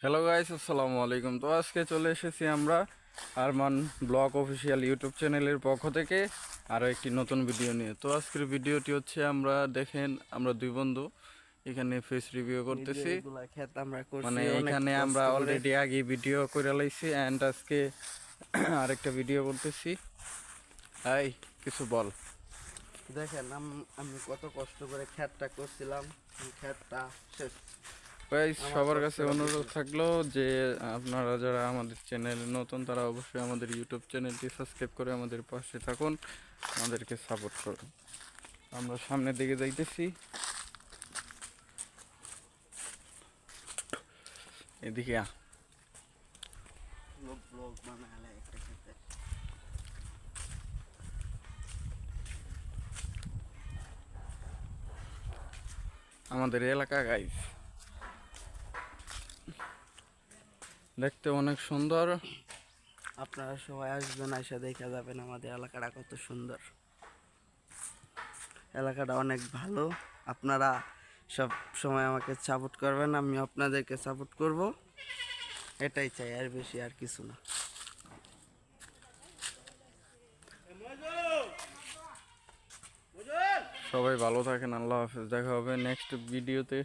Hello guys, আসসালামু আলাইকুম। তো আজকে চলে এসেছি আমরা আরমান ব্লগ অফিসিয়াল ইউটিউব চ্যানেলের পক্ষ থেকে আরও একটি নতুন ভিডিও নিয়ে। তো আজকের ভিডিওটি হচ্ছে আমরা দুই বন্ধু এখানে ফেস রিভিউ করতেছি। মানে এখানে আমরা অলরেডি আগে ভিডিও করে লাইছি অ্যান্ড আজকে আরেকটা ভিডিও করতেছি। এই কিছু বল। দেখেন আমি কত কষ্ট করে খ্যাতটা করছিলাম, খ্যাতটা শেষ। সবার কাছে অনুরোধ থাকলো যে আপনারা যারা আমাদের চ্যানেলে নতুন তারা অবশ্যই আমাদের ইউটিউব চ্যানেলটি সাবস্ক্রাইব করে আমাদের পাশে থাকুন, আমাদেরকে সাপোর্ট করুন। আমরা সামনের দিকে যাইতেছি। এদিকে আমাদের এলাকা গাইস দেখতে অনেক সুন্দর। আপনারা সবাই আসবেন, এসে দেখা যাবেন আমাদের এলাকাটা কত সুন্দর। এলাকাটা অনেক ভালো। আপনারা সব সময় আমাকে সাপোর্ট করবেন, আমি আপনাদেরকে সাপোর্ট করব, এটাই চাই, আর বেশি আর কিছু না। সবাই ভালো থাকেন, আল্লাহ হাফেজ। দেখা হবে নেক্সট ভিডিওতে।